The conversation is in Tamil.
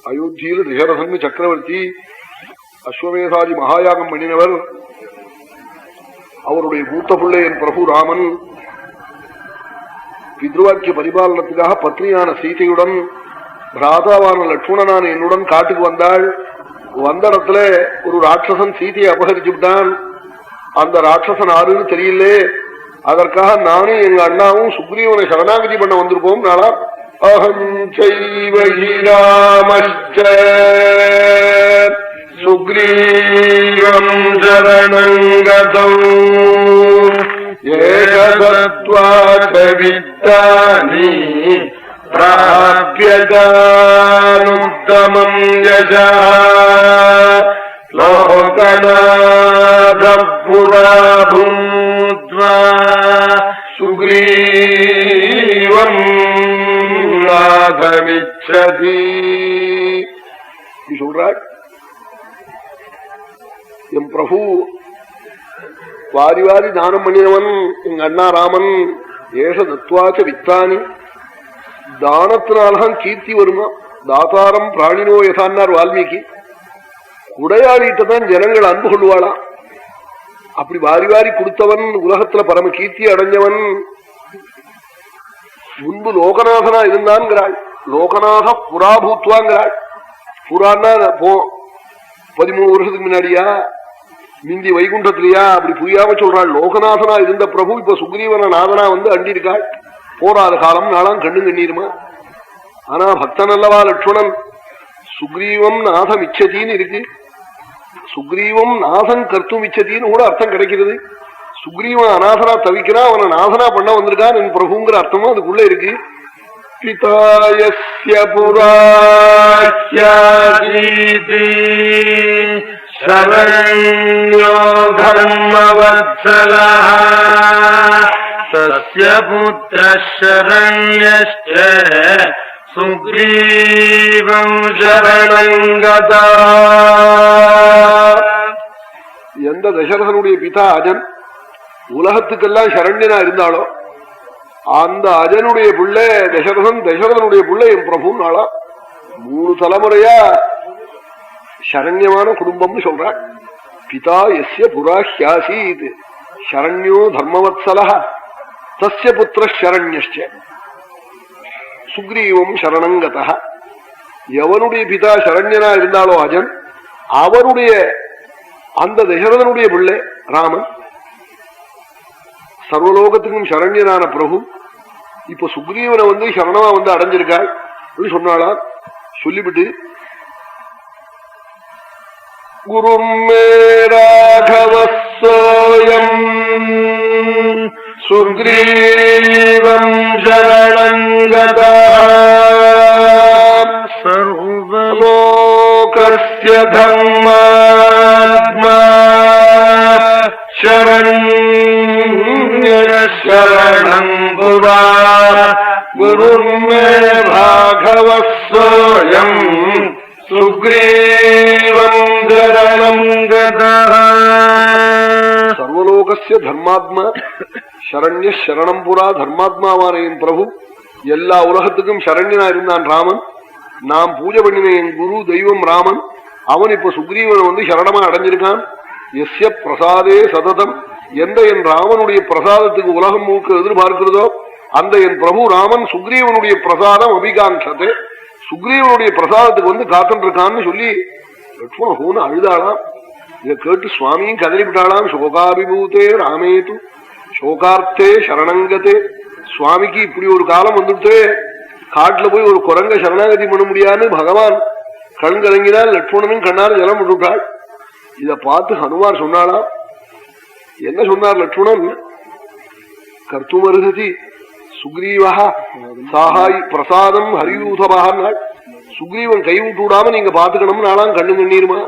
அயோத்தியில் தசரதன் சக்கரவர்த்தி அஸ்வமேதாதி மகாயாகம் பண்ணினவர். அவருடைய மூத்த பிள்ளை என் பிரபு ராமன் பித்ருவாக்கிய பரிபாலனத்துக்காக பத்னியான சீதையுடன் பிராதாவான லட்சுமணனான என்னுடன் காட்டுக்கு வந்தாள். வந்த இடத்துல ஒரு ராட்சசன் சீதையை அபகரிச்சு விட்டான். அந்த ராட்சசன் ஆறுன்னு தெரியல. அதற்காக நானும் எங்க அண்ணாவும் சுக்ரீவனை சரணாகதி பண்ண வந்திருக்கோம். நாளா அஹம் சைவஹிராமச்ச சுக்ரீவம் சரணங்கதௌ ஏகதத்வாசவித்தானி பிராப்யகானுத்தமம் யஜா லோகநாதபுரா பூத்வா சுக்ரீவம் நாதமிச்சதி. சொல்றாள் என் பிரபு வாரி வாரி தானம் பண்ணினவன் எங்க அண்ணா ராமன். ஏஷ தத்வாச்ச வித்தானி, தானத்தினால்தான் கீர்த்தி வருமா. தாத்தாரம் பிராணினோ யதான்னார் வால்மீகி. உடையாளிட்டதான் ஜனங்கள் அன்பு கொள்வாளாம். அப்படி வாரி வாரி கொடுத்தவன், உலகத்துல பரம கீர்த்தி அடைஞ்சவன். முன்பு லோகநாதனா இருந்தான்கிறாள். லோகநாத புறாபூத்வாங்கிறாள். புறான்னா 13 வருஷத்துக்கு முன்னாடியா, மிந்தி வைகுண்டத்திலையா, அப்படி புரியாம சொல்றாள். லோகநாதனா இருந்த பிரபு இப்ப சுக்ரீவன நாதனா வந்து அண்டிருக்காள். போராத காலம் நாளாம் கண்ணு கண்ணீருமா. ஆனா பக்தன் அல்லவா லட்சுமணன். சுக்ரீவம் நாதம் இச்சத்தின்னு இருக்கு. சுக்ரீவம் நாதன் கர்த்தும் இச்சத்தின்னு கூட அர்த்தம் கிடைக்கிறது. சுக்ரீவன் அநாதனா தவிக்கிறான், அவனை நாதனா பண்ண வந்திருக்கான் என் பிரபுங்கிற அர்த்தமும் அதுக்குள்ள இருக்கு. பிதாயஸ்ய புராஹ்யாதீதி சரண்யோ தர்மவத்சலஹ தஸ்ய புத்ரः சரண்யஸ்ச சுக்ரீவம் சரணங்கதா. எந்த தசரதனுடைய பிதா அஜன் உலகத்துக்கெல்லாம் சரண்யனா இருந்தாலோ அந்த அஜனுடைய பிள்ளை தசரதன். தசரதனுடைய பிள்ளை என் பிரபு நாளா 3 தலைமுறையா சரண்யமான குடும்பம்னு சொல்றாள். பிதா எஸ்ய புராஹ்யாசீத் சரண்யோ தர்மவத்சலஹ தஸ்ய புத்ரः சரண்யஸ்ச சுக்ரீவம் சரணங்கதா. எவனுடைய பிதா சரண்யனா இருந்தாலோ அஜன், அவருடைய அந்த தசரதனுடைய பிள்ளை ராமன் சர்வலோகத்துக்கும் சரண்யனான பிரபு. இப்ப சுக்ரீவனை வந்து சரணமா வந்து அடைஞ்சிருக்காள் சொன்னாளா. சொல்லிவிட்டு குருமே ராகவஸ்ஸோயம் சுக்ரீவம் சரணங்கதா சர்வலோகஸ்ய தர்மாத்மா சரணம் புரா குருமே ராகவஸ்ஸோயம் சுக்ரீவம் சரணங்கதா. சர்வலோகஸ்ய தர்மாத்மா சரண்ய சரணம் புரா. தர்மாத்மாவான என் பிரபு எல்லா உலகத்துக்கும் சரண்யனா இருந்தான் ராமன். நாம் பூஜை பண்ணின என் குரு தெய்வம் ராமன். அவன் இப்ப சுக்ரீவனை வந்து சரணமா அடைஞ்சிருக்கான். எஸ்ய பிரசாதே சததம், எந்த என் ராமனுடைய பிரசாதத்துக்கு உலகம் முழுக்க எதிர்பார்க்கிறதோ அந்த என் பிரபு ராமன் சுக்ரீவனுடைய பிரசாதம் அபிகாங்கதே, சுக்ரீவனுடைய பிரசாதத்துக்கு வந்து காத்துட்டு இருக்கான்னு சொல்லி லட்சுமண ஹோன்னு அழுதாளாம். இதை கேட்டு சுவாமியும் கதறிவிட்டாளாம். சோகாபிபூதே ராமேது சோகார்த்தே சரணங்கதே. சுவாமிக்கு இப்படி ஒரு காலம் வந்துட்டு காட்டுல போய் ஒரு குரங்க சரணாகதி பண்ண முடியாதுன்னு பகவான் கண் கலங்கினால் லட்சுமணனும் கண்ணால் ஜலம் விட்டுட்டாள். இத பார்த்து ஹனுமார் சொன்னாளாம். என்ன சொன்னார் லட்சுமணன்? கர்த்துமருகதி சுக்ரீவா சாஹாய் பிரசாதம் ஹரியூதபான்னாள். சுக்ரீவன் கை விட்டு விடாம நீங்க பாத்துக்கணும் நாளாம் கண்ணு கண்ணீருமா.